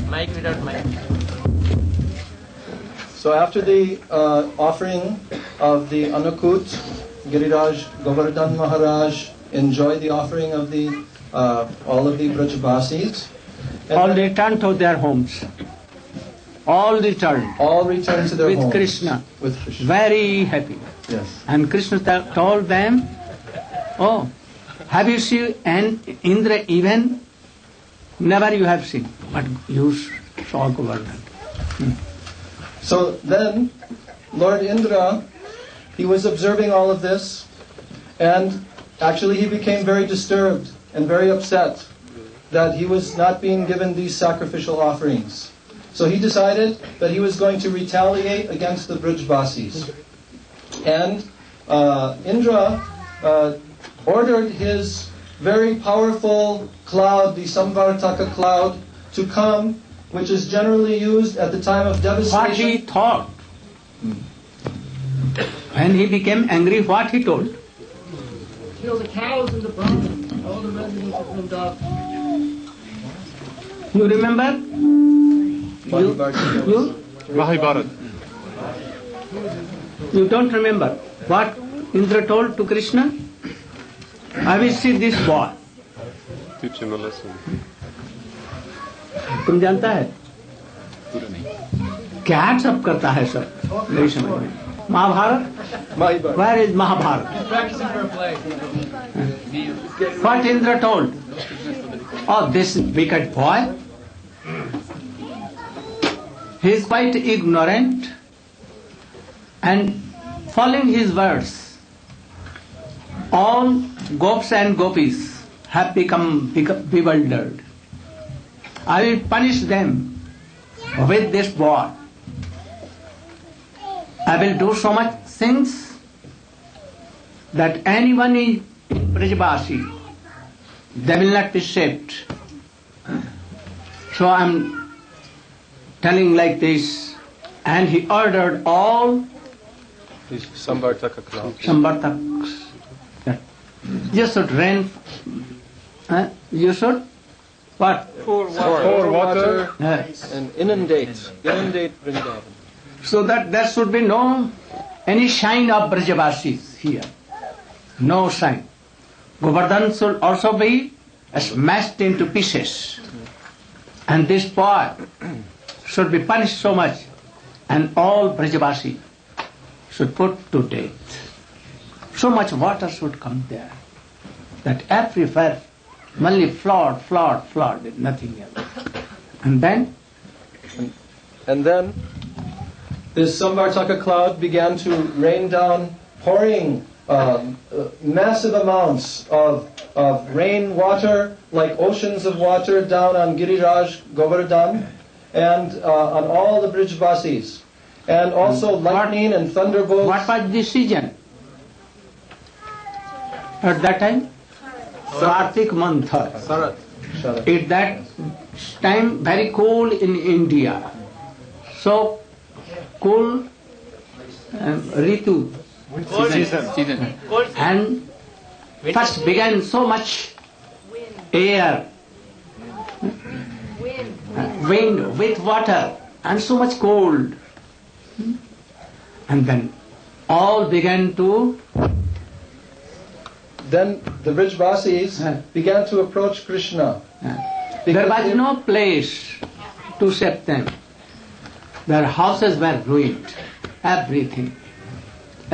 Mic without mic. So after the offering of the Anukut, Giriraj Govardhan Maharaj enjoyed the offering of the all of the Brajbasis. All returned to their homes. All returned. All returned to their homes. With Krishna. With Krishna. Very happy. Yes. And Krishna told them, oh, have you seen an Indra even? Never you have seen, but you saw Govardhan. So then, Lord Indra, he was observing all of this, and actually he became very disturbed and very upset that he was not being given these sacrificial offerings. So he decided that he was going to retaliate against the Brajbasis. And Indra ordered his very powerful cloud, the Samvartaka cloud, to come, which is generally used at the time of devastation. What he thought. When he became angry, what he told? Kill the cows and the Brahmins, all the residents of Vrindavan. You remember? You? Mahabharat. You don't remember what Indra told to Krishna? I will see this boy. Teach him a lesson. तुम जानता है क्या सब करता है सब नहीं समझ में Mahabharat where is Mahabharata? Practicing for a play. What Indra told? Oh, this wicked boy, he is quite ignorant, and following his words, all gops and gopis have become bewildered. I will punish them with this boy. I will do so much things that anyone in Brajbasi, they will not be saved. So I am telling like this, and he ordered all Samvartaka cloud. Samvartaks that you should rain, you should what? Pour water Yes. And inundate Vrindavan. So that there should be no any sign of Brajavasis here. No sign. Govardhan should also be smashed into pieces. And this boy should be punished so much, and all Brajavasi should put to death. So much water should come there that everywhere only flood, nothing else. And then this Samvartaka cloud began to rain down, pouring massive amounts of rain water, like oceans of water, down on Giriraj Govardhan and on all the Brajbasis. And also lightning and thunderbolts. what was the season? At that time? Kartik month. Sharat. At that time very cool in India. So cool Ritu. Season. And first began so much air, wind with water, and so much cold. And then all began to Then the Brajbasis began to approach Krishna. there was no place to save them. Their houses were ruined, everything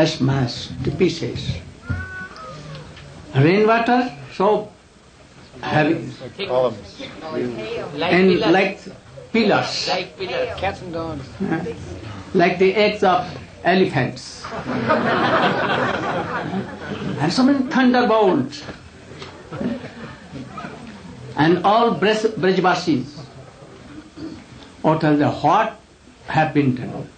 smashed to pieces. Rainwater so heavy Columns. and like pillars, Like pillars. Cats and dogs. like the eggs of elephants. And so many thunderbolts. And all Brajbasis uttered what have been done.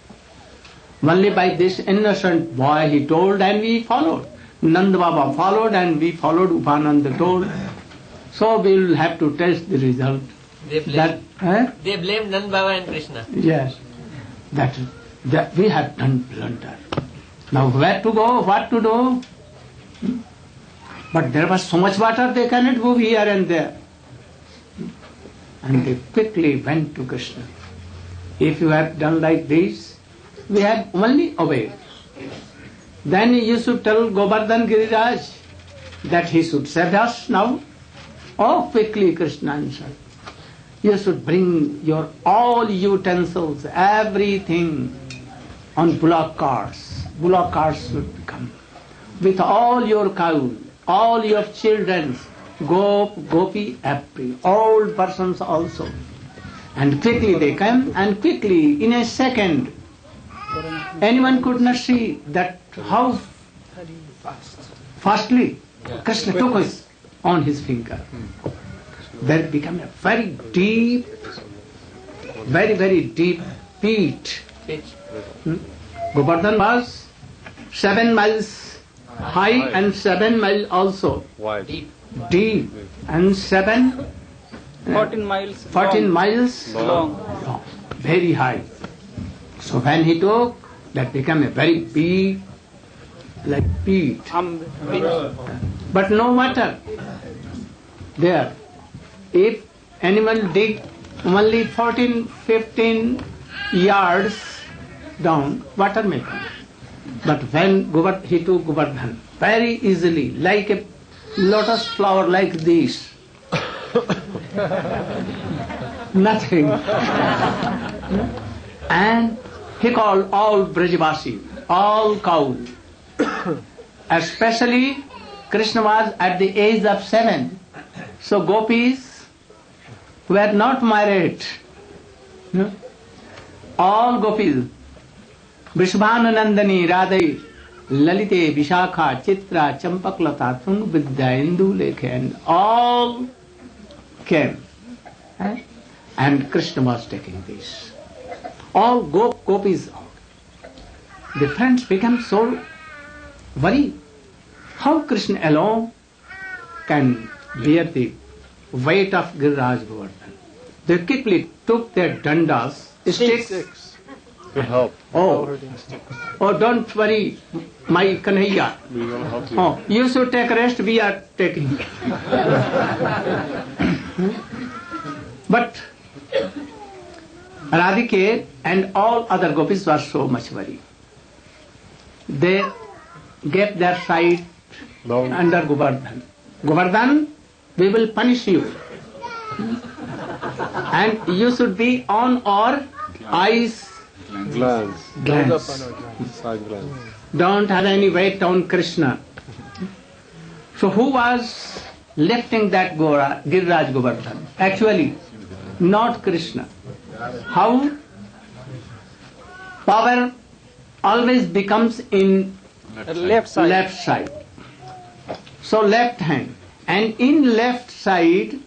Only by this innocent boy he told, and we followed. Nanda Baba followed, and we followed. Upananda told. So we will have to test the result. They blame, That, they blame Nand Baba and Krishna. yes, that we have done blunder. Now where to go, what to do? But there was so much water they cannot move here and there. And they quickly went to Krishna. If you had done like this, we had only obeyed. Then you should tell Govardhan Giriraj that he should save us now. Oh, quickly Krishna answered. You should bring your all utensils, everything on bullock carts. Bullock carts should come. With all your cows, all your children, gopi, every, old persons also. And quickly they came, and quickly, in a second, anyone could not see that how fastly Krishna took us on his finger. There became a very deep, very, very deep pit. Govardhan was 7 miles high and 7 miles also Wide. deep, and 14 miles long. very high. So when he took, that became a very big, like pit. But no matter, there, if animal dig only 14, 15 yards down, water may come. But when he took Govardhan, very easily, like a lotus flower like this, nothing. And he called all Brajavasi, all cows. Especially Krishna was at the age of 7. So gopis were not married. All gopis, Vishvananandani, Radha, Lalite, Vishakha, Chitra, Champaklata, Tung, Vidya, Indu, Lekhe, and all came. And Krishna was taking this. All gopis, the friends became so worried. How Krishna alone can bear the weight of Giriraj Govardhan? They quickly took their dandas, sticks. Good help. Oh, don't worry, my Kanhaiya. We will help you. Oh, you should take rest, we are taking. But Radhike and all other gopis were so much worried. They gave their side under Govardhan. Govardhan, we will punish you. And you should be on our eyes Glance. glance. Side glance. Don't have any weight on Krishna. So who was lifting that Giriraj Govardhan? Actually, not Krishna. How? Power always becomes in Left side. left side. So left hand. And in left side,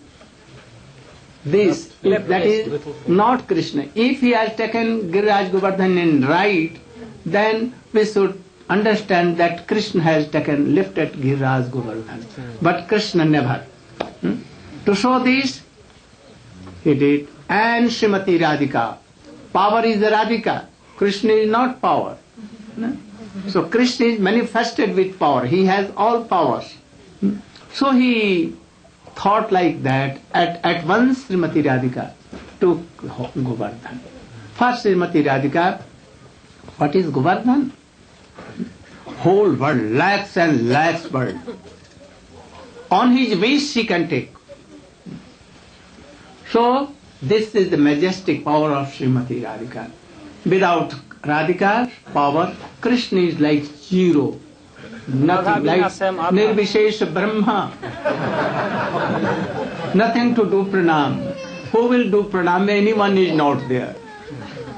this, that is not Krishna. If he has taken Giriraj Govardhan in right, then we should understand that Krishna has lifted Giriraj Govardhan. But Krishna never. To show this, he did. And Srimati Radhika. Power is the Radhika. Krishna is not power. So Krishna is manifested with power. He has all powers. So he thought like that. At once Srimati Radhika took Govardhan. First Srimati Radhika, what is Govardhan? Whole world, lakhs and lakhs world. On his wish she can take. So this is the majestic power of Srimati Radhika. Without Radhika's power, Krishna is like zero. Nothing, like Nirvishesh Brahma. Nothing to do pranam. Who will do pranam? Anyone is not there.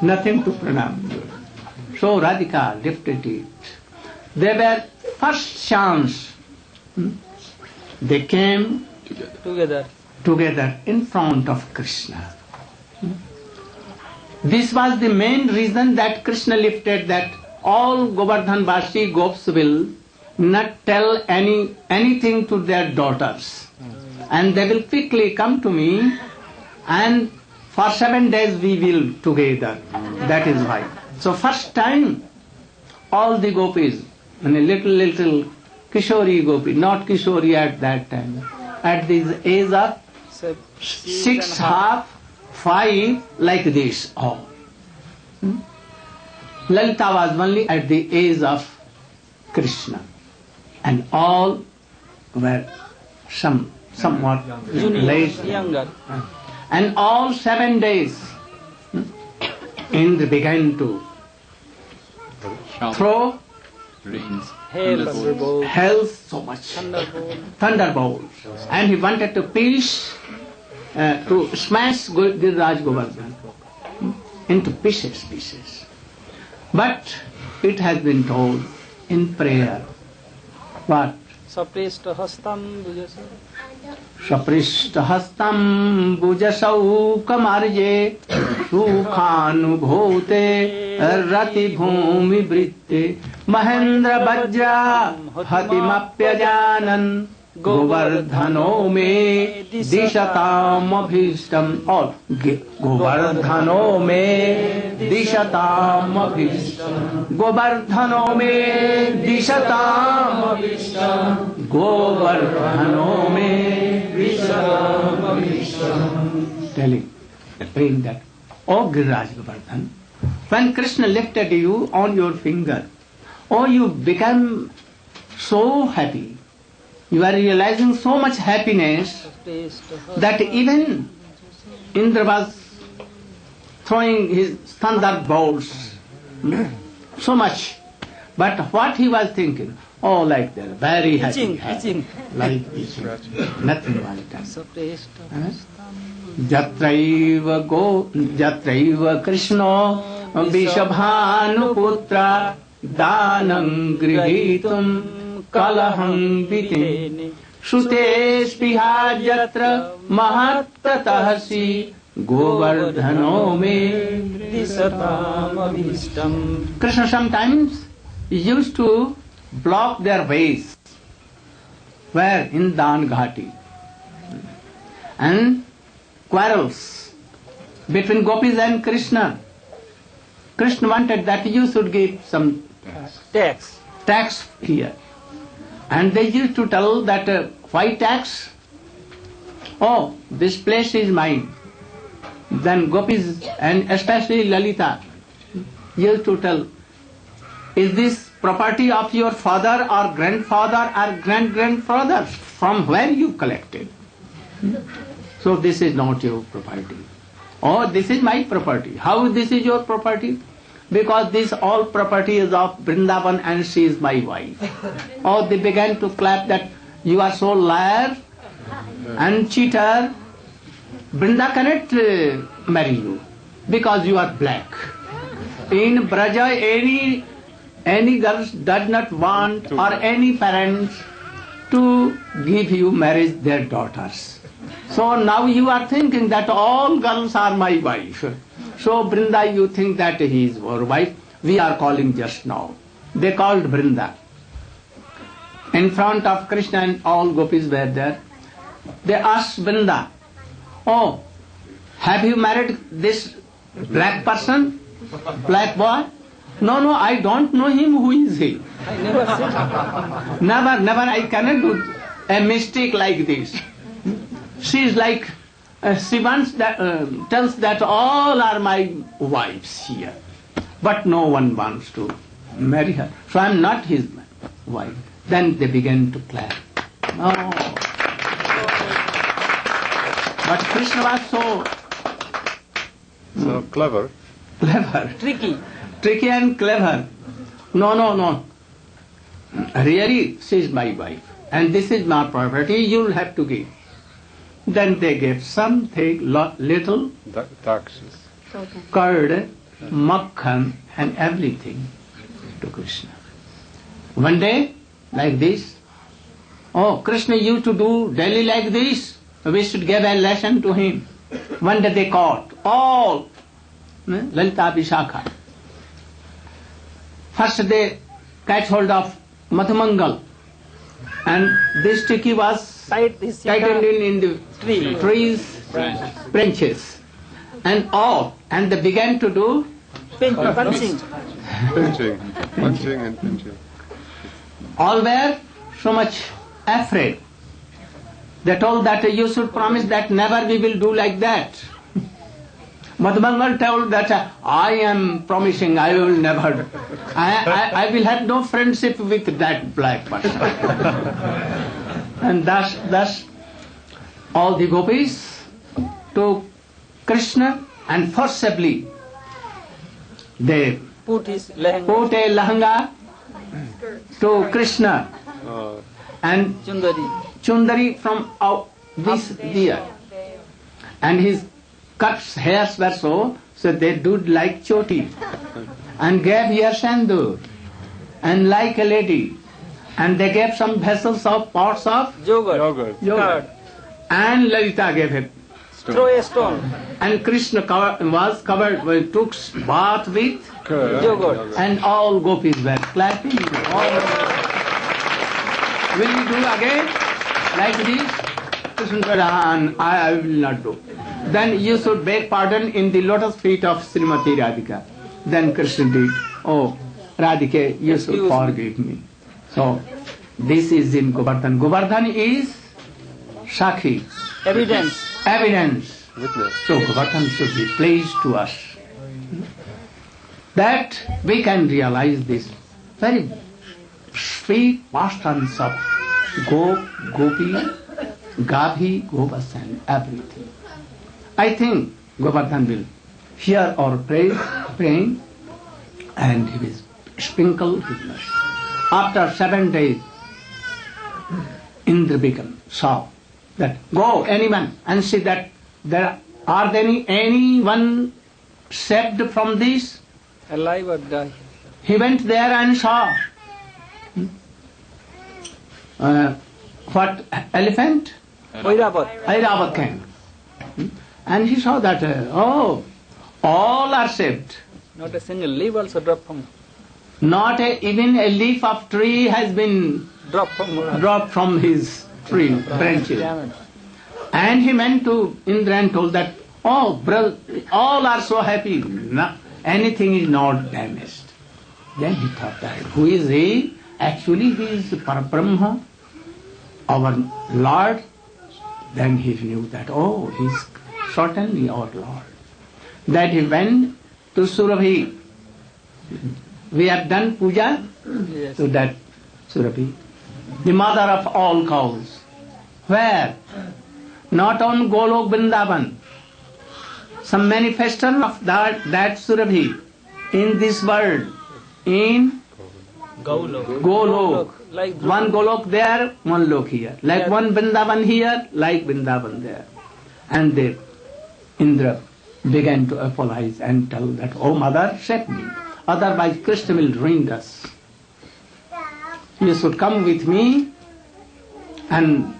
Nothing to pranam. So Radhika lifted it. They were first chance. They came together in front of Krishna. This was the main reason that Krishna lifted, that all Govardhan Vasi gops will not tell anything to their daughters. And they will quickly come to me, and for 7 days we will together. That is why. So first time all the gopis, and a little Kishori gopi, not Kishori at that time, at the age of 6 half, 5 like this. Oh. Lalita was only at the age of Krishna, and all were somewhat late. Younger. And all 7 days, Indra began to throw Hail. hell so much, thunderbolts, and he wanted to smash Giriraj Govardhan into pieces. But it has been told in prayer, what? Saprishta hastam bujasa. Saprishta hastam bujasau kamarje sukhanubhote rati bhumi vritte mahendra vajra hatimapyajanan govardhano me dishatam abhishtam. All govardhano me dishatam abhishtam, govardhano me dishatam abhishtam, govardhano me dishatam abhishtam. Telling, praying that, O Giriraj Govardhan, when Krishna lifted you on your finger, oh, you became so happy. You are realizing so much happiness that even Indra was throwing his thunderbolts so much. But what he was thinking? Oh, like that, very happy. Itching. Like itching. Nothing was done. Saprishta Jatraiva Krishna Vishabhanuputra Danam Grihitum Kalaham Vitim Shute Spihajatra Mahattatahasi Govardhano me disatam abhishtam. Krishna sometimes used to block their ways. Where? In Dan Ghati. And quarrels between gopis and Krishna. Krishna wanted that you should give some tax here. And they used to tell that, why tax? Oh, this place is mine. Then gopis and especially Lalita used to tell, is this property of your father or grandfather or great-grandfather? From where you collected? So this is not your property. Oh, this is my property. How this is your property? Because this all property is of Vrindavan and she is my wife. Oh, they began to clap that you are so liar and cheater. Vrinda cannot marry you because you are black. In Braja, any girl does not want or any parents to give you marriage their daughters. So now you are thinking that all girls are my wife. So Vrinda, you think that he is your wife. We are calling just now. They called Vrinda. In front of Krishna and all gopis were there. They asked Vrinda, oh, have you married this black person? Black boy? No, I don't know him. Who is he? I never said. Never. I cannot do a mistake like this. She is like, she wants that, tells that all are my wives here. But no one wants to marry her. So I am not his wife. Then they began to clap. Oh. But Krishna was So clever. Tricky and clever. No. Really, she is my wife. And this is my property, you will have to give. Then they gave something, little Taxes. curd, makhan and everything to Krishna. One day, like this, oh, Krishna used to do daily like this. We should give a lesson to him. One day they caught all Lalita Vishakha. First they catch hold of Madhumangal, and this sticky was tightened in the trees, branches, and they began to do Punching. Punching and pinching. all were so much afraid. They told that you should promise that never we will do like that. Madhumangal told that I am promising I will never. I will have no friendship with that black person. And thus all the gopis took Krishna and forcibly they Put his lehenga, put a lahanga to Krishna and chundari from out this ear. And his cuts hairs were so they do like choti. And gave here sandur and like a lady. And they gave some vessels of pots of yogurt, yogurt. And Lalita gave him. throw a stone, And Krishna was covered, took bath with yogurt. and all gopis were clapping. Will you do again like this? Krishna said, I will not do. Then you should beg pardon in the lotus feet of Srimati Radhika. Then Krishna did. Oh, Radhika, you should forgive me. So, this is in Govardhan. Govardhan is Sakhi, Evidence. evidence. Witness. So Govardhan should be pleased to us. That we can realize this very sweet pastimes of Gopi, Gavi, Govas and everything. I think Govardhan will hear our praying and he will sprinkle his mercy. After 7 days, Indra saw that go anyone and see that there are there anyone saved from this. Alive or die. He went there and saw what elephant? Oiravat. Airavat came. And he saw that all are saved. Not a single leaf also dropped from Even a leaf of tree has been dropped from his tree branches. Damaged. And he went to Indra and told that, oh, brother, all are so happy. No, anything is not damaged. Then he thought that, who is he? Actually, he is Parabrahma, our Lord. Then he knew that, oh, he is certainly our Lord. That he went to Surabhi. We have done puja Yes. to that Surabhi, the mother of all cows. Where? Not on Golok Vrindavan. Some manifestation of that Surabhi in this world, in Golok. Like One Golok there, one Lok here. Like one Vrindavan here, like Vrindavan there. And they, Indra began to apologize and tell that, oh mother, save me. Otherwise Krishna will ruin us. You should come with me and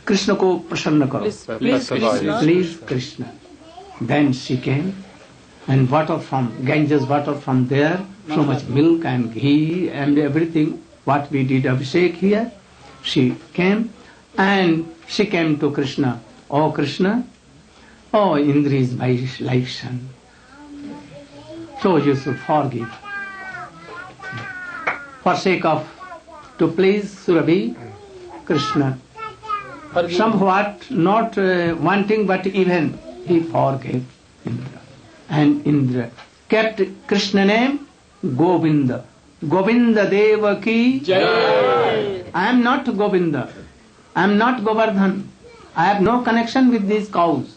Krishna ko prasanna karo. Please Krishna. Please Krishna. Then she came and water from Ganges, water from there, so much milk and ghee and everything, what we did Abhishek here. She came and she came to Krishna. Oh Krishna, oh Indra is my life son. So you should forgive. For sake of, to please Surabhi, Krishna, Forgive. somewhat not wanting but even he forgave Indra. And Indra kept Krishna name Govinda. Govinda Deva ki Jai. I am not Govinda. I am not Govardhan. I have no connection with these cows.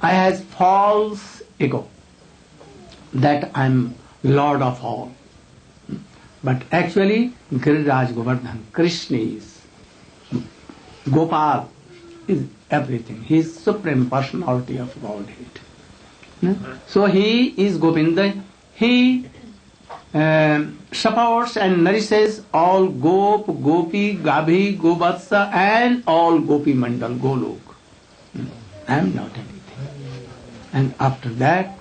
I have false ego that I am Lord of all. But actually Giriraj Govardhan, Krishna is Gopal, is everything. He is supreme personality of Godhead. So he is Govinda. He supports and nourishes all Gop, Gopi, Gabi, Govatsa and all Gopi Mandal, Golok. I am not anything. And after that,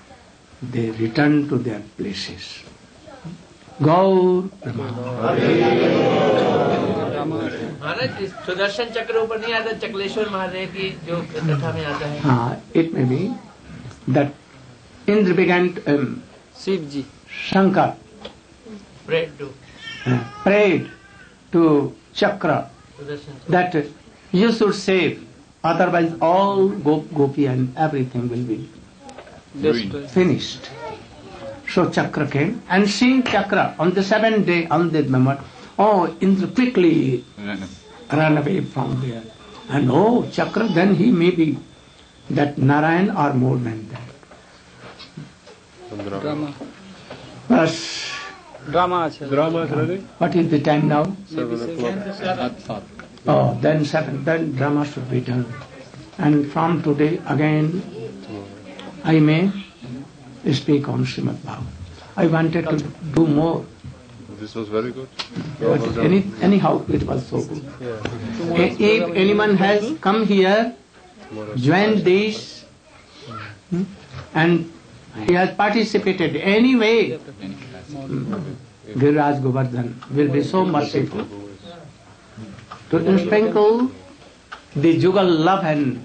they return to their places. Gaur महाराज इस सुदर्शन चक्र ऊपर नहीं आता, चकलेश्वर महादेव की जो कथा में आता है. It may be that Indra began Shivji. Shankar Prayed to. prayed to Chakra that you should save, otherwise all gopi and everything will be finished. So Chakra came, and seeing Chakra on the 7th day, on that moment, Indra quickly ran away from there. And Chakra, then he may be that Narayan or more than that. Drama. Plus, Drama is ready? what is the time now? 7 o'clock. Then 7, then drama should be done. And from today again, I may speak on Srimad Bhagavatam. I wanted to do more. This was very good. But anyhow, it was so good. If anyone has come here, joined this, and he has participated anyway, Giriraj Govardhan will be so merciful to sprinkle the jugal love and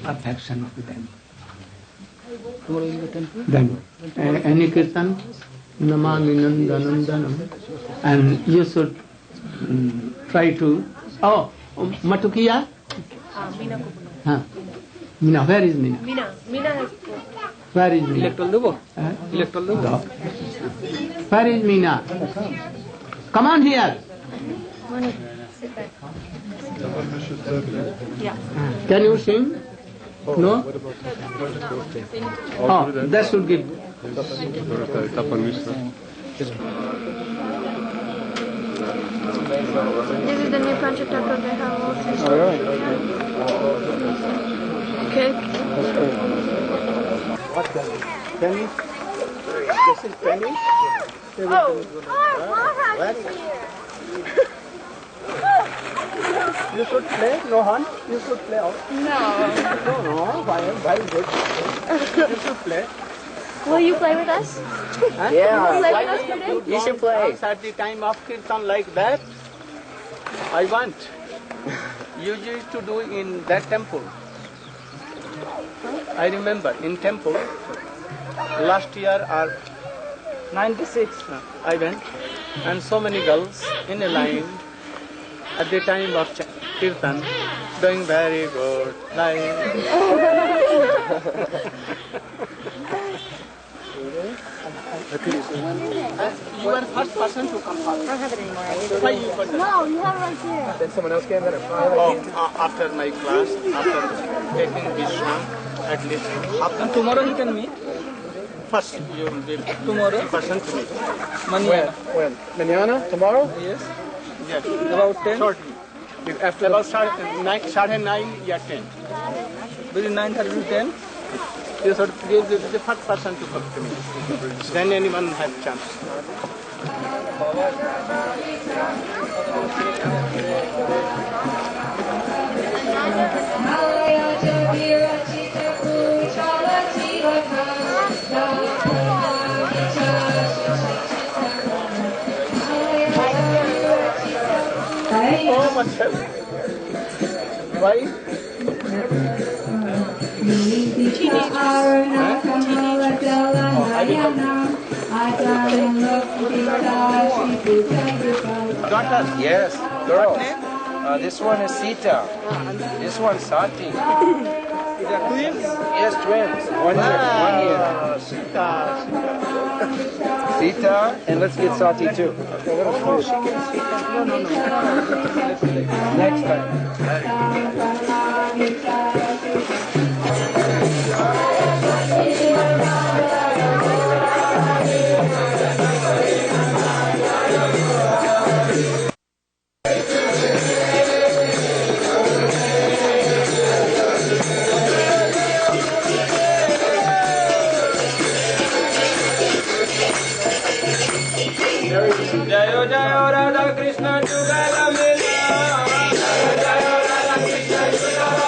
affection with them. Then, any kirtan, Namami Nandanandanam, and you should try to. Matukiya? Meena ko bula. Meena, where is Meena? Meena has go. Where is Meena? Electoral debo? Electoral debo? Where is Meena? Come on here. Sit back. Yeah. Can you sing? No? That should give. This is the new Panchatattva they have also. Oh, really? Cake. What tennis? This is tennis? Maharaj is here. You should play, Rohan. You should play out. No, why good? You should play. Will you play with us? Yeah. Will you play with us today? You should play. At the time of kirtan like that, I want. You used to do in that temple. I remember in temple, last year or 96, I went, and so many girls in a line at the time of kirtan, doing very good. You are first person to come first. I don't have it anymore. Why you first? No, you have it right there. Then someone else can then. After my class, after taking Vishram, at least half And tomorrow he can meet? first you will be Tomorrow? person to meet. Manana? When? Manana? Tomorrow? Yes. Yes. About 10? Shortly. After About 9:30, yeah, 10. Between 9:30 to 10? You should give the first person to come to me. Then anyone has chance. Oh, much help. Why? Daughter? Yes, girl. This one is Sita. This one Sati. Is that twins? Yes, twins. 1 year. Sita, and let's get Sati too. Next time. Jayo Jayo Radha Krishna Jugala Mela. Jayo Jayo Radha Krishna Jugala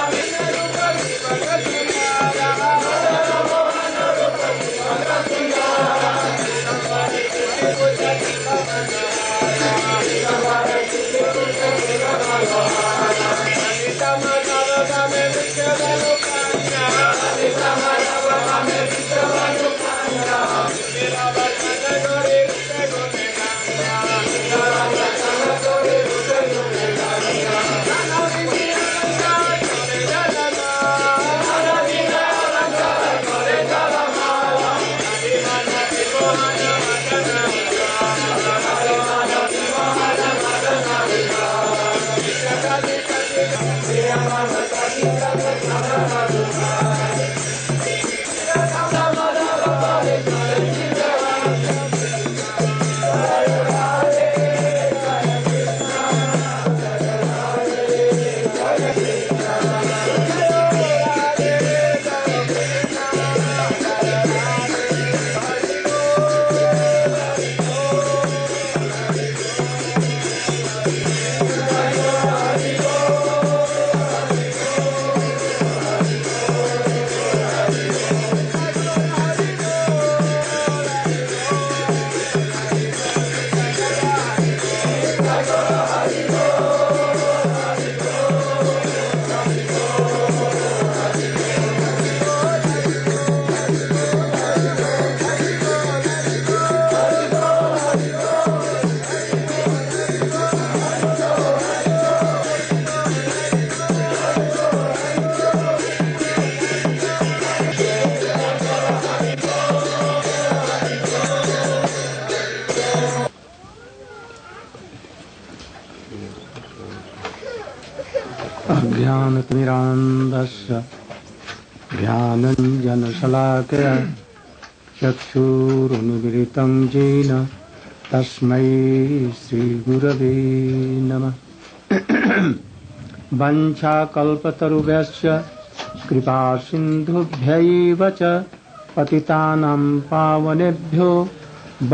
ज्ञानतिमिरान्धस्य ज्ञानञ्जनशलाकया चक्षुरुन्मीलितं येन तस्मै श्रीगुरवे नमः। वञ्चाकल्पतरुभ्यश्च कृपासिन्धुभ्यैव च पतितानां पावनेभ्यो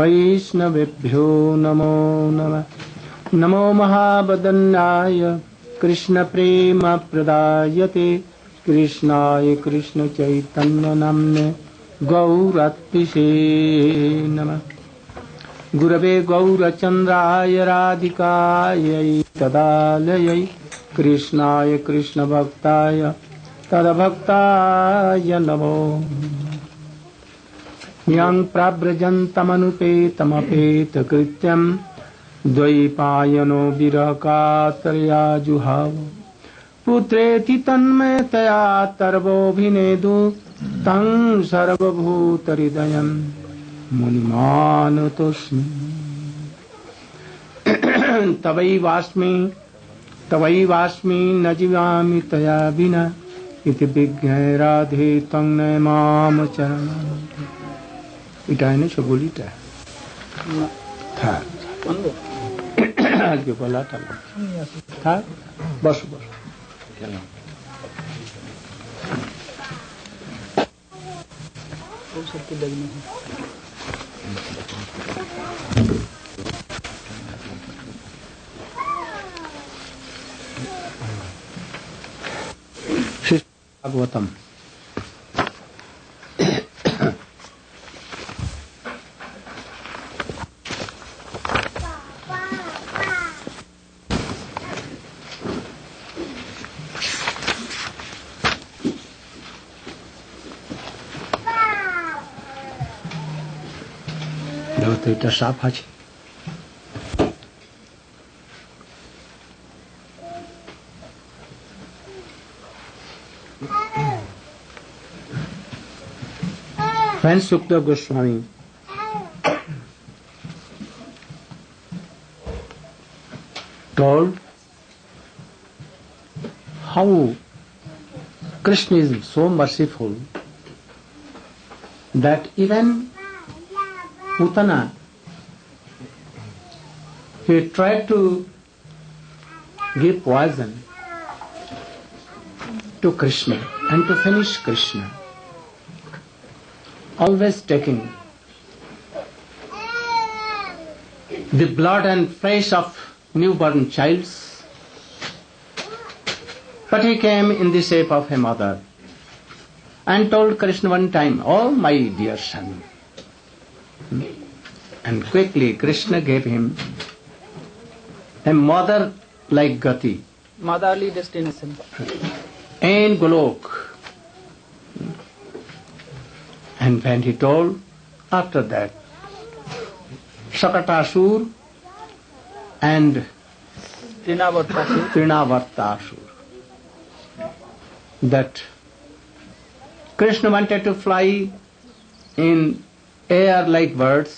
वैष्णवेभ्यो नमो नमः। नमो महावदन्याय कृष्णप्रेमप्रदायते कृष्णाय कृष्णचैतन्यनाम्ने गौरत्पिषे नमः। गुरवे गौरचन्द्राय राधिकायै तदालयै कृष्णाय कृष्णभक्ताय तद्भक्ताय नमो। यं प्रव्रजन्तमनुपेतमपेतकृत्यं द्वैपायनो विरहकातर्या जुहाव पुत्रेति तन्मयतया तर्वोऽभिनेदु तं सर्वभूतहृदयं मुनिमानतोऽस्मि। तवैवास्मि न जीवामि तया विना इति विज्ञाय राधे तं नमाम चरणं। এটা এনে সবলিটা থাক আজকে বলাটা থাক বসো বসো ভাগবতম তো এটা সাপ আছে When Sukta Goswami told how Krishna is so merciful that even Putana, he tried to give poison to Krishna and to finish Krishna, always taking the blood and flesh of newborn childs, but he came in the shape of a mother and told Krishna one time, "Oh my dear son," and quickly Krishna gave him a mother-like gati, Motherly destination. in Golok. And when he told, after that, Sakatasur and Trinavartasur, that Krishna wanted to fly in air like birds,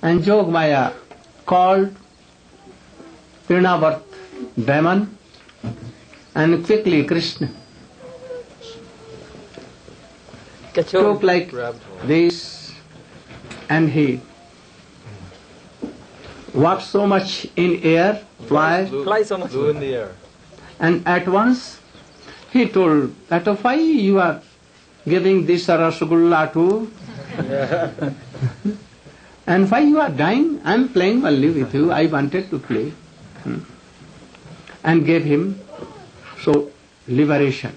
and Jogmaya called Trinavart demon, and quickly Krishna took like this, and he walked so much in air, fly so much. Blew in the air. and at once he told that why you are giving this rasgulla to and why you are dying? I am playing only with you, I wanted to play. And gave him so liberation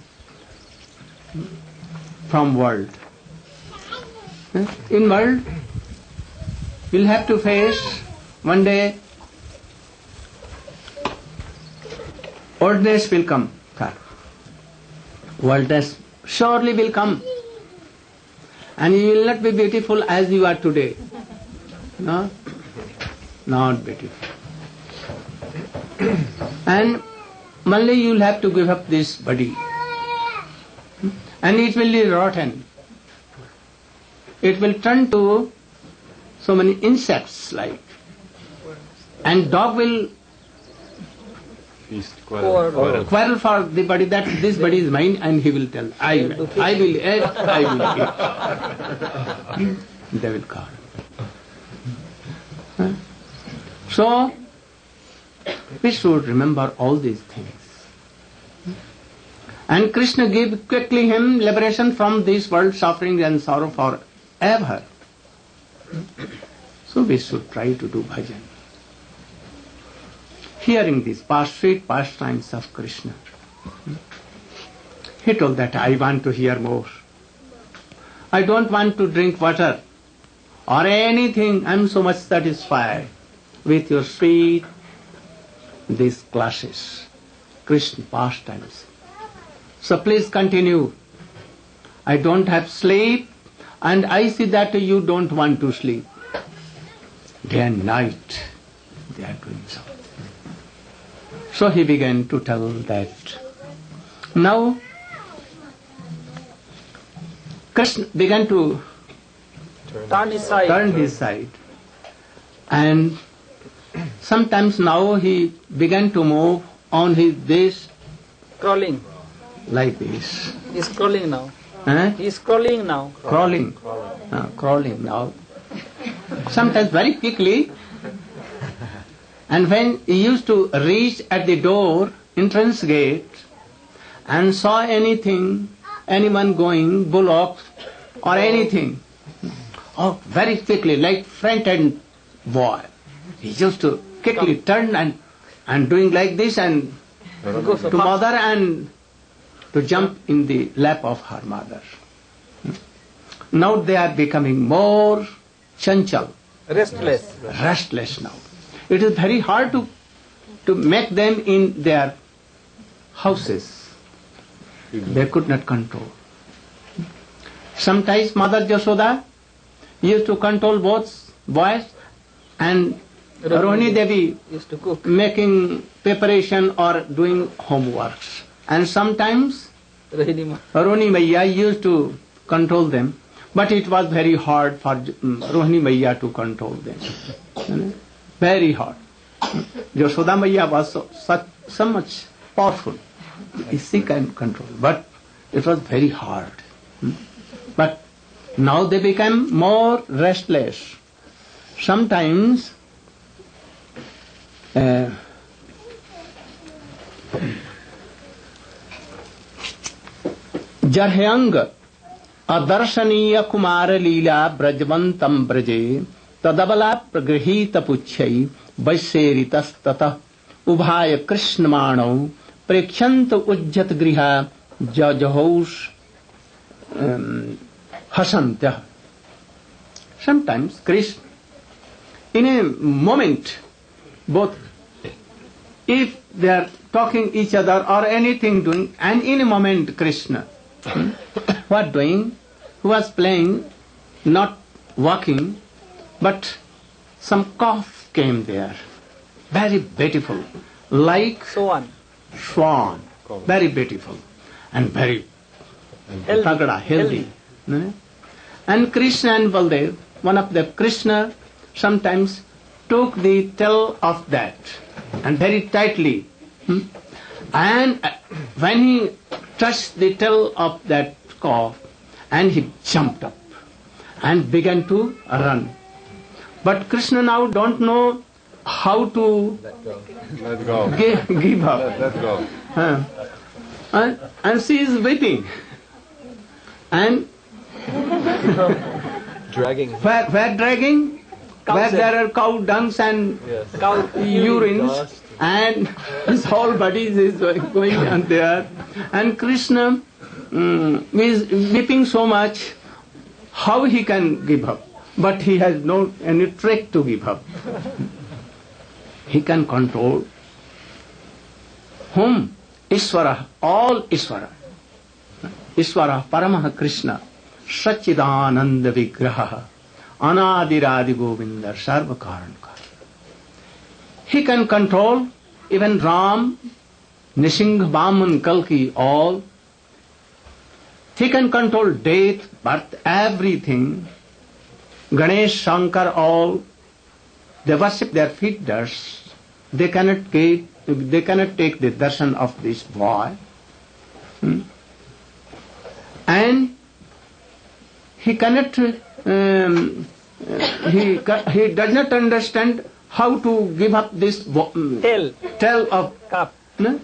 from world. In world we'll have to face one day oldness will come. Oldness surely will come, and you will not be beautiful as you are today. No, not beautiful. And only you will have to give up this body, and it will be rotten. It will turn to so many insects like, and dog will Feast, quarrel for the body, that this body is mine, and he will tell, I will eat, I will eat. They will quarrel. So, we should remember all these things. And Krishna gave quickly him liberation from this world suffering and sorrow forever. So we should try to do bhajan. Hearing these sweet pastimes of Krishna. He told that I want to hear more. I don't want to drink water or anything. I am so much satisfied with your sweet, these classes, Krishna pastimes. So please continue. I don't have sleep, and I see that you don't want to sleep. Day and night they are doing so. So he began to tell that. Now Krishna began to Turn his side. And sometimes now he began to move on his this Crawling. like this. He's crawling now. Eh? He's crawling now. Crawling now. Sometimes very quickly. And when he used to reach at the door, entrance gate, and saw anything, anyone going, bullocks or anything, very quickly, like front-end boy, he used to quickly turn and doing like this and to mother and to jump in the lap of her mother. Now they are becoming more chanchal, restless now. It is very hard to make them in their houses. They could not control. Sometimes Mother Yashoda used to control both boys, and Rohini Devi Used to cook. making preparation or doing homeworks. And sometimes Rohini Maiya used to control them, but it was very hard for Rohini Maiya to control them. Very hard. Yashoda Maiya was so much powerful. She can control, but it was very hard. But now they became more restless. Sometimes Jarhyang Adarshaniya Kumara Leela Brajvantam Braje Tadabala Pragrihita Puchai Vaiseritas Tata Ubhaya Krishnamano Prekshant Ujjat Griha Jajahos Hasantya. Sometimes Krishna, in a moment, both, if they are talking each other or anything doing, and in a moment Krishna, what doing? Who was playing, not walking, but some calf came there, very beautiful, like swan, very beautiful and very healthy. And Krishna and Baldev, one of the Krishna sometimes took the tail of that and very tightly. And when he touched the tail of that calf, and he jumped up and began to run. But Krishna now don't know how to Let go. give up. Let go. And she is weeping. And Dragging. where dragging? Where there are cow dungs and Cow urines, and his whole body is going on there. And Krishna is weeping so much, how he can give up? But he has no any trick to give up. He can control whom? Ishvara, all Ishvara. Ishvara, Paramaha Krishna, Sachidananda Vigraha, Anadiradi Govinda, Sarva Karanka. He can control even Ram, Nisingh, Vaman, Kalki, all. He can control death, birth, everything. Ganesh, Shankar, all. They worship their feeders. They cannot get they cannot take the darshan of this boy. And he cannot, he does not understand how to give up this tail of Cup. no?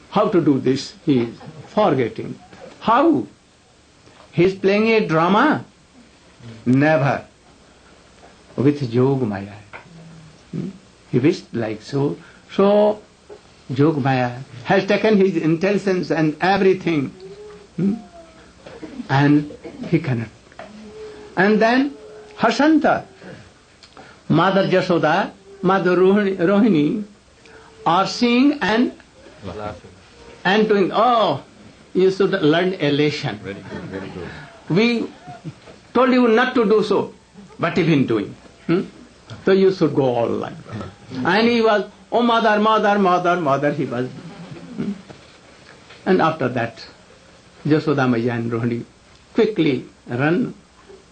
How to do this, he is forgetting. How? He is playing a drama? Never. With Yog Maya. He wished like so. So, Yog Maya has taken his intelligence and everything. And he cannot. And then Hasanta, Mother Jashoda, Mother Rohini are seeing and doing, oh, you should learn a lesson. Very good, very good. We told you not to do so, but you've been doing. So you should go all like that. And he was, oh mother, mother, mother, mother, he was. And after that, Jashoda Maya and Rohini quickly run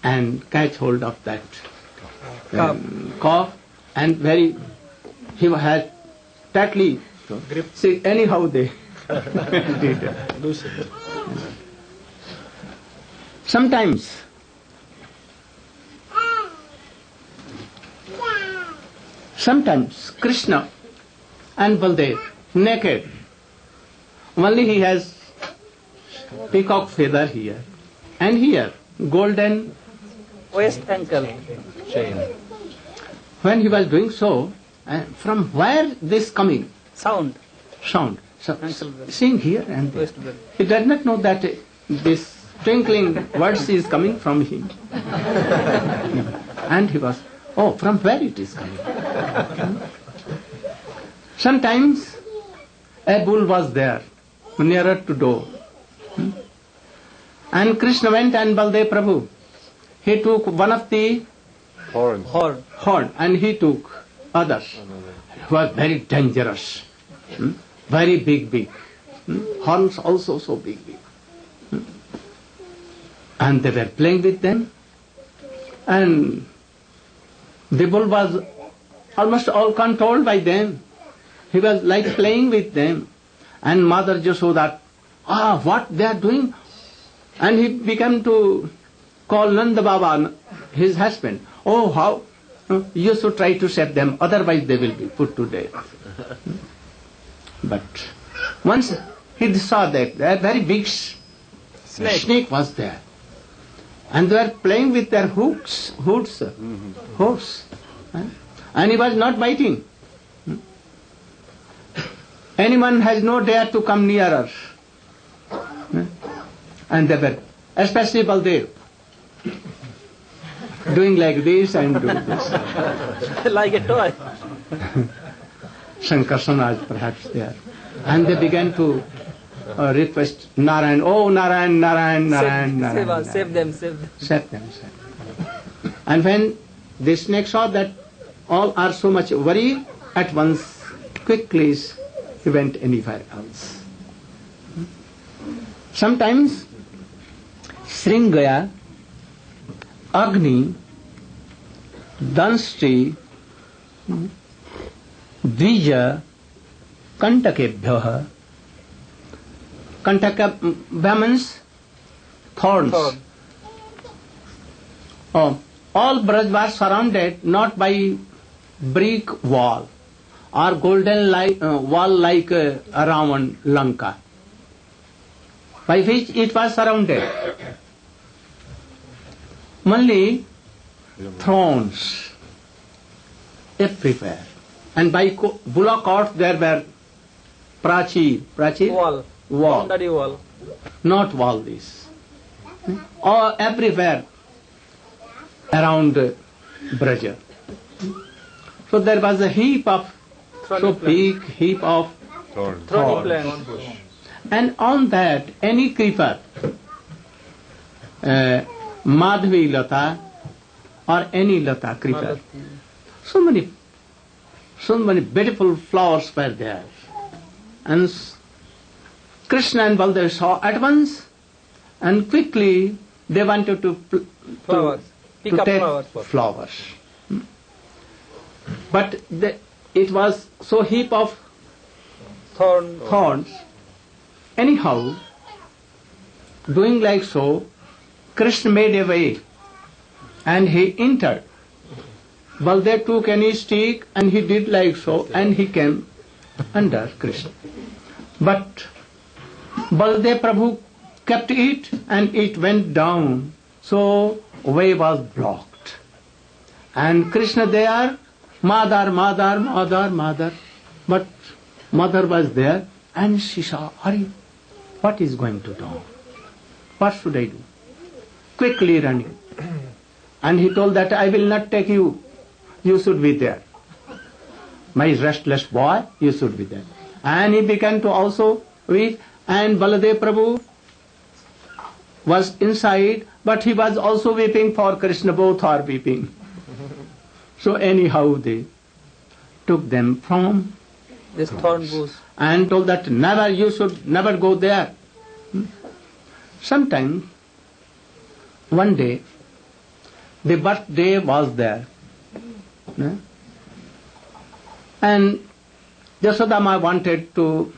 and catch hold of that calf, and he had tightly grip. See, anyhow they did it. Sometimes Krishna and Baldev naked. Only he has peacock feather here and here, golden Waist ankle. Chain. When he was doing so, from where this coming? Sound. Sound. So, Ankle belt. seeing here and there. Waist belt. He does not know that this twinkling words is coming from him. And he was, oh, from where it is coming? Sometimes a bull was there, nearer to door. And Krishna went and Baldev Prabhu, he took one of the horn and he took others. It was very dangerous. Very big. Horns also so big. And they were playing with them. And the bull was almost all controlled by them. He was like playing with them. And Mother Jashoda, what they are doing? And he began to call Nanda Baba, his husband. Oh, how? You should try to save them, otherwise they will be put to death. But once he saw that a very big snake was there. And they were playing with their hooks. And he was not biting. Anyone has no dare to come nearer. And they were, especially Baldev, doing like this and doing this. Like a toy. Sankarsanaj perhaps there. And they began to request Narayan, oh Narayan, Narayan, Narayan, Narayan. Save them. Save them. And when the snake saw that all are so much worried, at once quickly he went anywhere else. Sometimes Sringaya, Agni, Danshri, Dvija, Kantakebhyaha. Kantaka means thorns. All Braj was surrounded not by brick wall or golden wall like around Lanka, by which it was surrounded. Only thorns everywhere. And by bullock cart there were prachir, wall. Boundary wall. Not wall this. Or everywhere around Braja. So there was a heap of, big heap of Thorns. Thorny plant. and on that any creeper, Madhvi Lata or any Lata creeper, so many beautiful flowers were there. And Krishna and Baldev saw at once, and quickly they wanted to take flowers. But it was so heap of thorns. Anyhow, doing like so, Krishna made a way and he entered. Baldev took any stick and he did like so and he came under Krishna. But Baldev Prabhu kept it and it went down. So way was blocked. And Krishna there, mother. But mother was there and she saw, Hari, what is going to do? What should I do? Quickly running. And he told that I will not take you. You should be there. My restless boy, you should be there. And he began to also weep. And Baladev Prabhu was inside, but he was also weeping for Krishna. Both are weeping. So anyhow they took them from This thorn bush. and told that never, you should never go there. Sometime, one day, the birthday was there. And Yasodama wanted to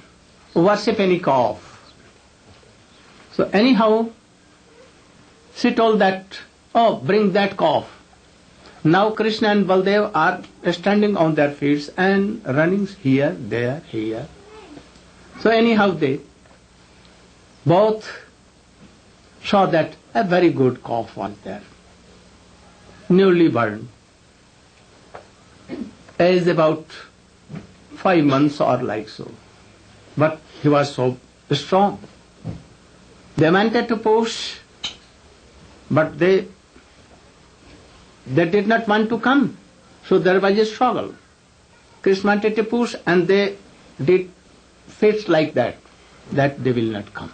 worship any calf. So anyhow, she told that, oh, bring that calf. Now Krishna and Baldev are standing on their feet and running here, there, here. So anyhow they both saw that a very good calf was there, newly born, age about 5 months or like so. But he was so strong. They wanted to push, but they did not want to come. So there was a struggle. Krishna wanted to push and they did fits like that they will not come.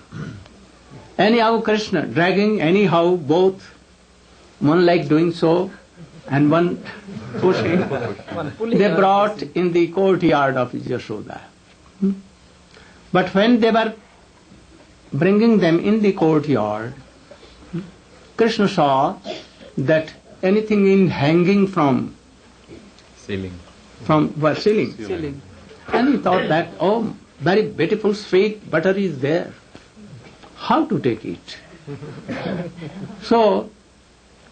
Anyhow Krishna dragging, anyhow both, one like doing so and one pushing. They brought in the courtyard of Yashoda. But when they were bringing them in the courtyard, Krishna saw that anything in hanging from Ceiling. ceiling. And he thought that, oh, very beautiful sweet butter is there. How to take it? So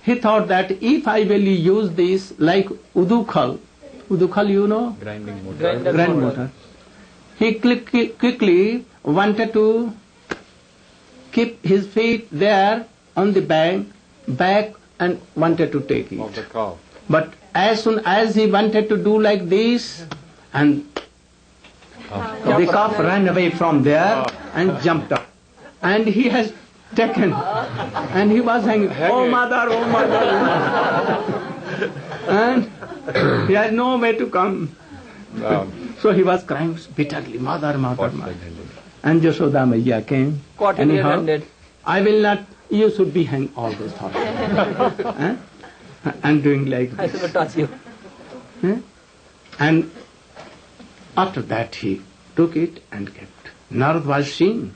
he thought that if I will use this like udukal you know? Grinding motor. Grand motor. He quickly wanted to keep his feet there on the back and wanted to take Of it. the calf. But as soon as he wanted to do like this, and the calf ran away from there and jumped up. And he has taken, and he was hanging, oh mother, oh mother. And he had no way to come. So he was crying bitterly, mother, mother, mother. And Yashoda Maiya came. Caught him Anyhow, red-handed. I will not, you should be hanged all those thoughts. And doing like I this. should touch you. And after that he took it and kept. Narad was seeing.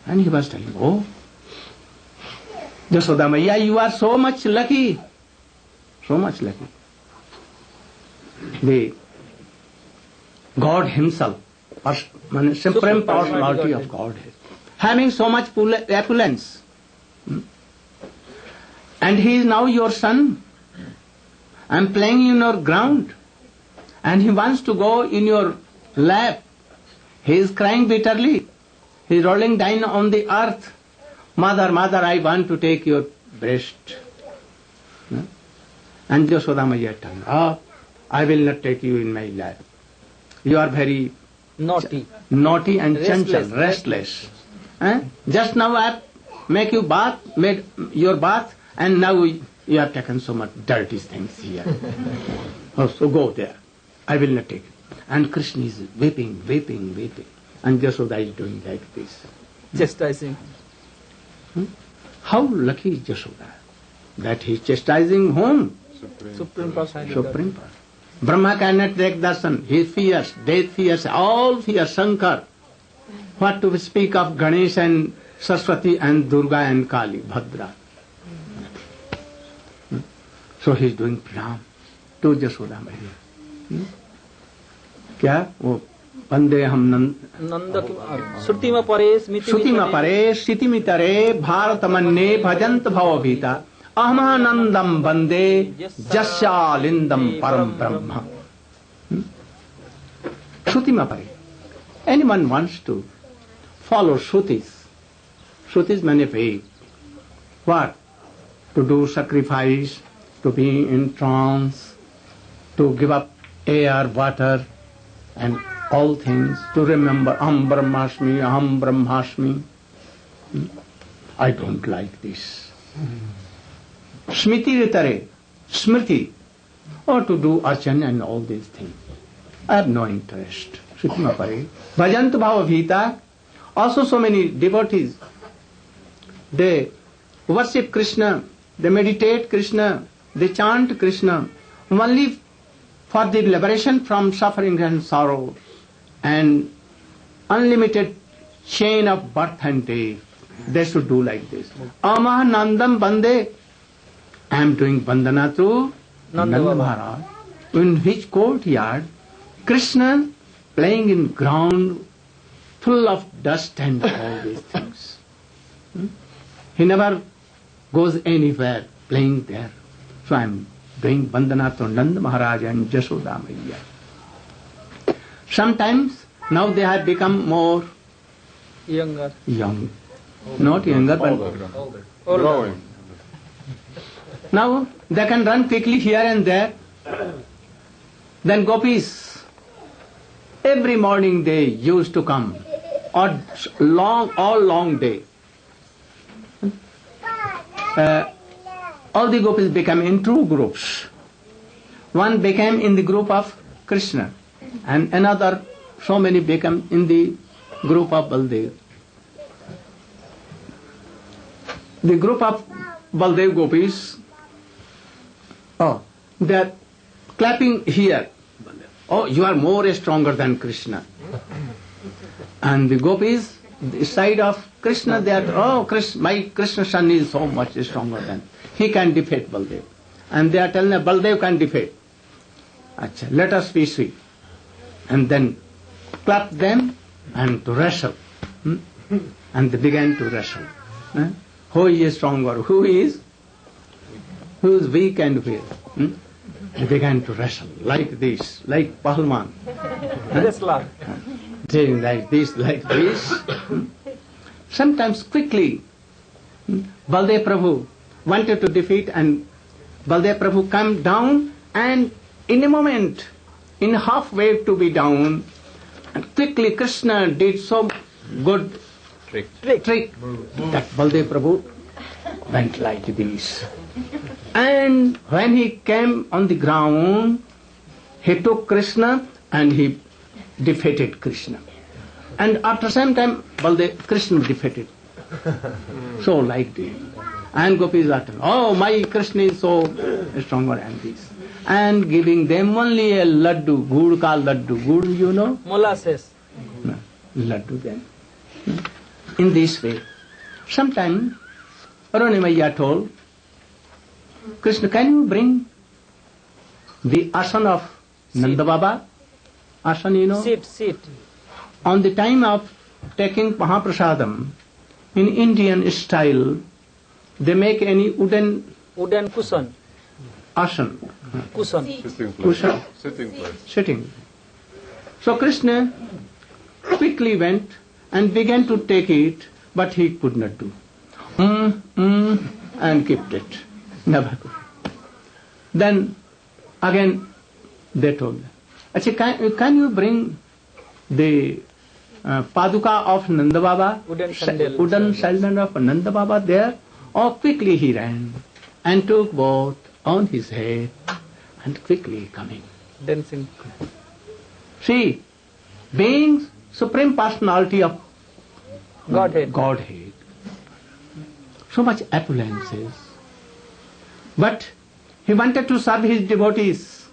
And he was telling, oh, Yashoda Maiya, you are so much lucky. So much lucky. The God himself, supreme personality of God, having so much opulence. And he is now your son. I am playing in your ground. And he wants to go in your lap. He is crying bitterly. He is rolling down on the earth. Mother, mother, I want to take your breast. And Yashoda Maiya turned, oh, I will not take you in my lap. You are very Naughty. naughty and Restless. chanchal, restless. Just now I make you bath, made your bath, and now you have taken so much dirty things here. Oh, so go there. I will not take it. And Krishna is weeping. And Yashoda is doing like this. Chastising. How lucky is Yashoda that he is chastising whom? Supreme Personality. Supreme Person. Brahma cannot take darshan. He fears, death fears, all fears Shankar. What to speak of Ganesh and Saraswati and Durga and Kali, Bhadra. So he is doing pranam to Yashoda Maiya. क्या वो वन्दे हम नन्द श्रुतिमा परे श्रुतिमा परे स्थितिमितरे भारतमन्ये भजन्त भवभीता अहमानन्दं वन्दे जस्यालिन्दं परम ब्रह्म. Shrutima pare. Anyone wants to follow Shrutis. Shrutis means faith. What? To do sacrifice, to be in trance, to give up air, water, and all things, to remember Aham Brahmasmi, Aham Brahmasmi. I don't like this. Smriti ritare, smriti, or to do archan and all these things. I have no interest. Shrutima pare. Bhajant bhava bhita. Also so many devotees, they worship Krishna, they meditate Krishna, they chant Krishna only for the liberation from suffering and sorrow and unlimited chain of birth and death. They should do like this. Amahanandam Bande. I am doing Bandana to Nanda Maharaj, in which courtyard Krishna playing in ground full of dust and all these things. He never goes anywhere playing there. So I am doing Bandana to Nanda Maharaj and Jashoda Maiya. Sometimes now they have become more younger. Young. Not younger, but Older. now they can run quickly here and there. Then gopis, every morning they used to come, or all long day. All the gopis became in two groups. One became in the group of Krishna, and another, so many became in the group of Baldev. The group of Baldev gopis, they are clapping here. Oh, you are more stronger than Krishna. And the gopis, the side of Krishna, they are, oh, my Krishna son is so much stronger than, he can defeat Baldev. And they are telling them, Baldev can defeat. Achha, let us be sweet. And then clap them and to wrestle. And they began to wrestle. Who is stronger? Who is weak and weak? They began to wrestle like this, like Pahalman. Saying like this. Sometimes quickly, Baldev Prabhu wanted to defeat, and Baldev Prabhu come down, and in a moment, in halfway to be down, and quickly Krishna did so good trick that Baldev Prabhu went like this. And when he came on the ground, he took Krishna and he defeated Krishna. And after some time, Krishna defeated. So like this. And gopis are telling, oh, my Krishna is so stronger than this. And giving them only a laddu, gur ka laddu. Gur, you know? Molasses. No, laddu then. In this way. Sometime, Arunimaya told, Krishna, can you bring the asan of Nanda Baba? Asan, you know? Sit. On the time of taking Mahaprasadam, in Indian style, they make any wooden cushion. asan. Cushion. Sitting. So Krishna quickly went and began to take it, but he could not do. And kept it. Never could. Then again they told him, Achha, can you bring the paduka of Nanda Baba? Wooden sandal of Nanda Baba there? Oh, quickly he ran and took both on his head and quickly coming. Dancing. See, being Supreme Personality of Godhead. So much opulences. But he wanted to serve his devotees.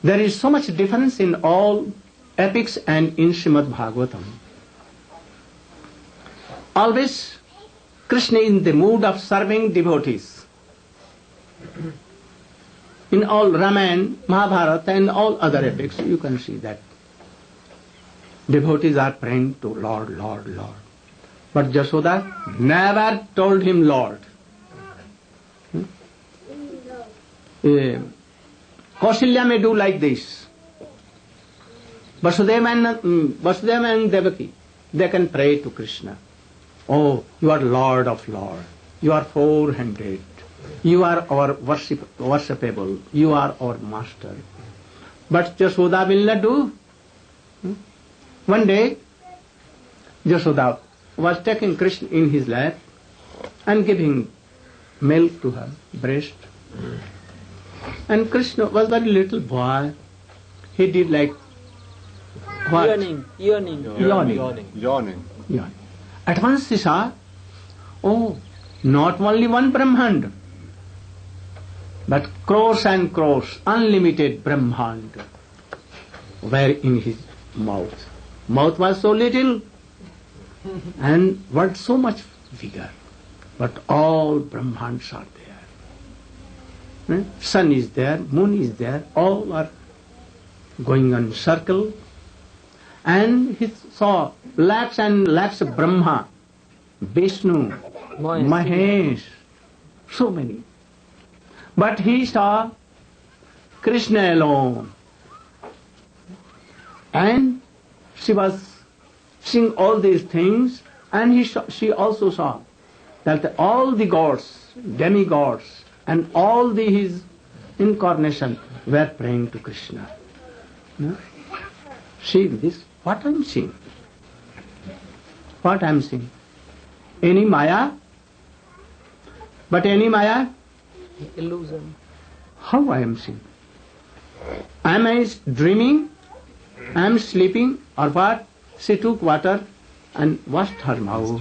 There is so much difference in all epics and in Srimad Bhagavatam. Always Krishna in the mood of serving devotees. In all Ramayana, Mahabharata and all other epics, you can see that devotees are praying to Lord, Lord, Lord. But Jashoda never told him Lord. Kausalya may do like this. Vasudeva and Devaki, they can pray to Krishna. Oh, you are Lord of Lord. You are 400. You are our worshipable. You are our master. But Jashoda will not do. One day, Jashoda was taking Krishna in his lap and giving milk to her breast. And Krishna was very little boy. He did like what? Yawning. At once he saw, oh, not only one Brahmand, but crores and crores, unlimited Brahmand were in his mouth. Mouth was so little and what so much vigor. But all Brahmands are there. Sun is there, moon is there, all are going on circle. And he saw lakhs and lakhs of Brahma, Vishnu, Mahesh, so many. But he saw Krishna alone. And she was seeing all these things, and she also saw that all the gods, demigods, and all his incarnation were praying to Krishna. No? See this, what I'm seeing? What I'm seeing? Any Maya? But any Maya? Illusion. How I am seeing? Am I dreaming? Am I sleeping? Or what? She took water and washed her mouth.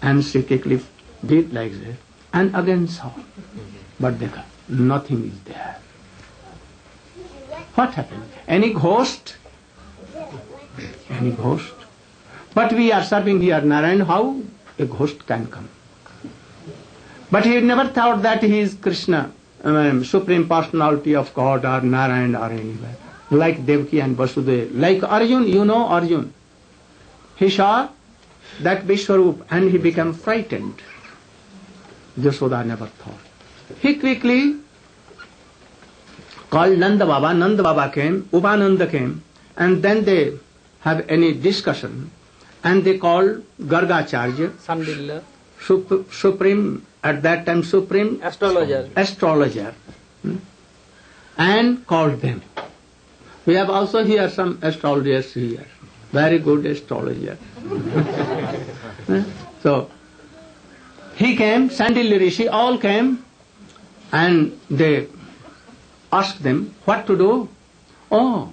And she quickly did like that. And again saw. But nothing is there. What happened? Any ghost? Any ghost? But we are serving here Narayan, how a ghost can come? But he never thought that he is Krishna, Supreme Personality of God or Narayan or anywhere. Like Devaki and Vasudeva. Like Arjun, you know Arjun. He saw that Vishwarup and he became frightened. Jashoda never thought. He quickly called Nanda Baba. Nanda Baba came, Upananda came, and then they have any discussion. And they called Gargacharya, Sandilya. Supreme, at that time Supreme Astrologer, and called them. We have also here some astrologers here, very good astrologer. So, he came, Sandilya Rishi, all came, and they asked them what to do. Oh,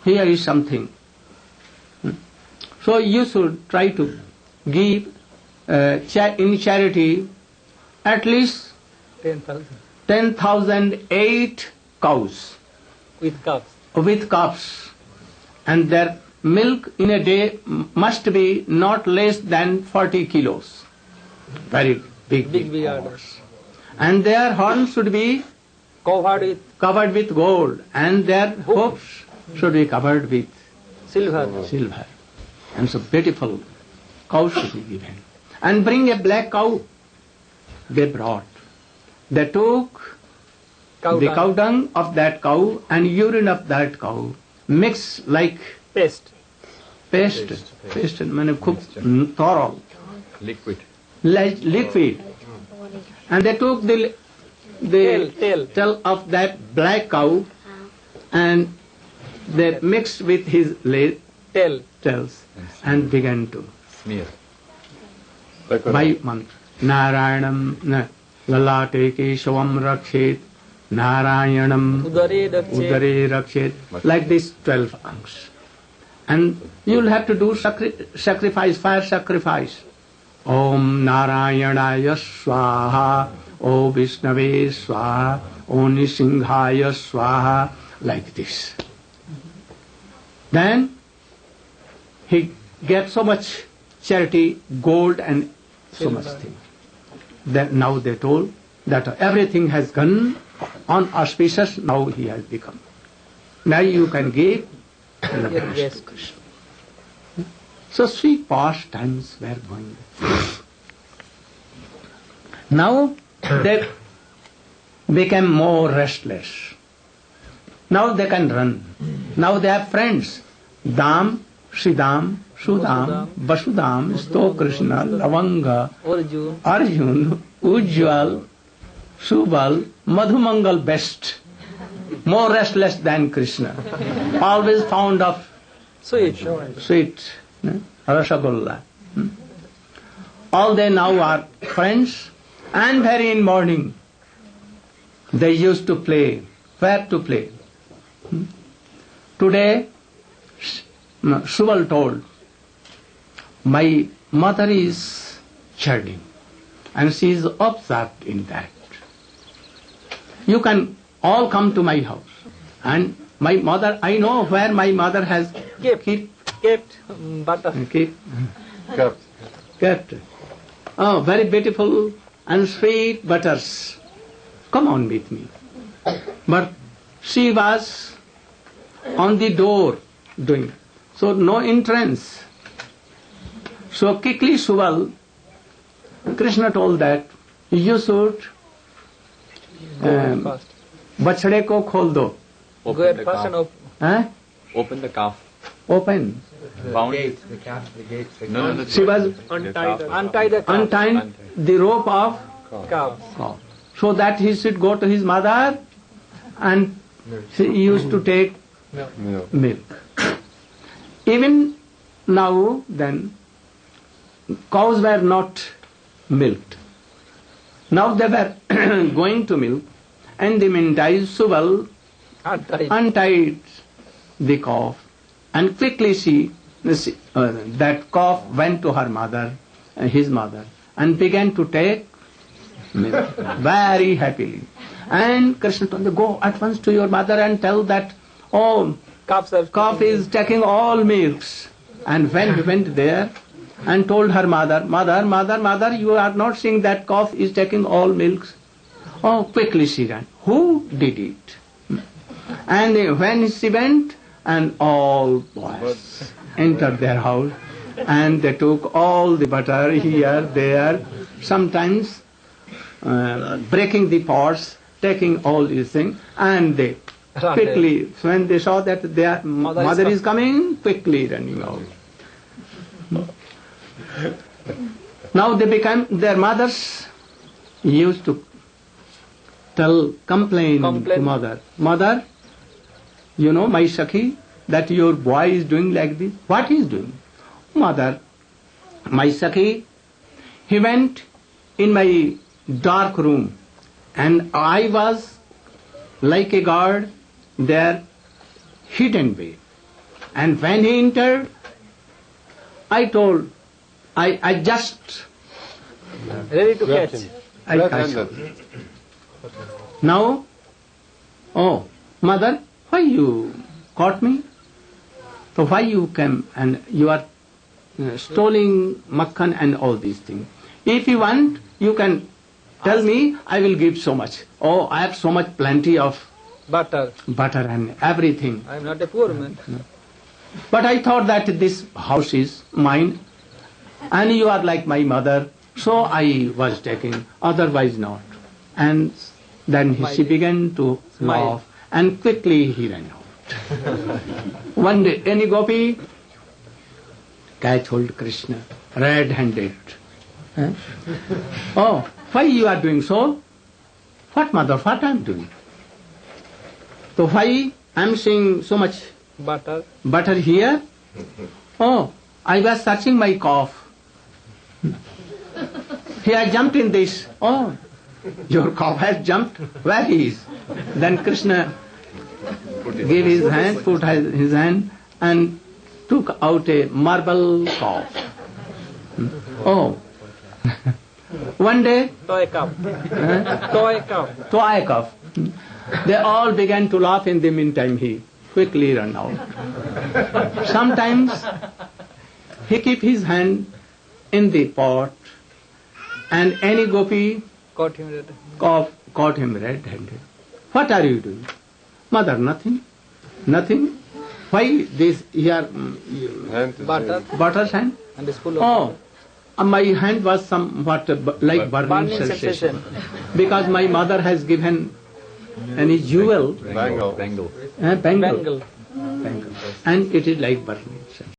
here is something. So you should try to give in charity at least 10,008 cows. With cups. With calves. And their milk in a day must be not less than 40 kilos. Very big orders. And their horns should be covered with gold, and their hoofs should be covered with silver. And so beautiful cows should be given. And bring a black cow. They brought. They took the cow dung of that cow and urine of that cow, mixed like paste. Paste. Means thorough. Liquid. Like liquid. And they took the tail of that black cow and they mixed with his tails and began to Smear. by mantra. Narayanam lalate keshavam rakshet, Narayanam udare rakshet. Like this 12 anks. And you'll have to do sacrifice, fire sacrifice. Om Narayanaya Swaha, O Vishnave Swaha, O Nisinghaya Swaha, like this. Then he gave so much charity, gold and so much thing. Now they told that everything has gone unauspicious now he has become. Now you can give the Yes, breast yes. to Krishna. So sweet pastimes were going. Now they became more restless. Now they can run. Now they have friends. Dam, Sridam, Sudam, Vasudam, Sto Krishna, Lavanga, Arjun. Arjun, Ujjwal, Subal, Madhumangal best. More restless than Krishna. Always fond of Sweet. sweet, Rasagulla. All they now are friends, and very in morning they used to play. Where to play? Today, Subal told, my mother is churning and she is absorbed in that. You can all come to my house. And my mother, I know where my mother has Kept butter. kept. Oh, very beautiful and sweet butters. Come on with me. But she was on the door doing. So no entrance. So quickly Subal, Krishna told that you should Fast. बछड़े को खोल दो. Go Open at the first and calf. Huh? Open the calf. Open. Bound. The calf, the gates. No, no, She was untie the calf. untying the rope of Calf. cow, so that he should go to his mother, and she used to take milk. Even now, then, cows were not milked. Now they were going to milk, and the meantime Subal Untie. untied the calf, and quickly that calf went to her mother, his mother, and began to take milk very happily. And Krishna told them, go at once to your mother and tell that, oh, calf is taking all milks. And when he went there and told her mother, mother, you are not seeing that calf is taking all milks. Oh, quickly she ran. Who did it? And when she went, and all boys entered their house, and they took all the butter here, there, sometimes breaking the pots, taking all these things, and they quickly, when they saw that their mother is coming, quickly running out. Now they became, their mothers used to complain to mother. Mother, you know, my Sakhi, that your boy is doing like this. What he is doing? Mother, my Sakhi, he went in my dark room, and I was like a guard there, hidden away. And when he entered, I told, I just Ready to catch. I catch him. Now, oh, mother, why you caught me? So why you came and you are stealing makhan and all these things? If you want, you can tell me, I will give so much. Oh, I have so much plenty of Butter. and everything. I am not a poor man. But I thought that this house is mine, and you are like my mother, so I was taking, otherwise not. And then she began to laugh, and quickly he ran out. One day, any gopi, catch hold Krishna, red-handed. Oh, why you are doing so? What, mother, what I am doing? So why I am seeing so much butter here? Oh, I was searching my calf. He has jumped in this. Oh, your calf has jumped. Where he is? Then Krishna gave his hand, put his hand, and took out a marble calf. Oh. One day, Toy calf. toy calf. They all began to laugh. In the meantime, he quickly ran out. Sometimes he keep his hand in the pot, and any gopi caught him red-handed. What are you doing? Mother, nothing. Nothing. Why this here Butter butter sign? and a spoon of My hand was somewhat like burning sensation. Because my mother has given any jewel, Bangle. bangle, bangle. and it is like burning sensation.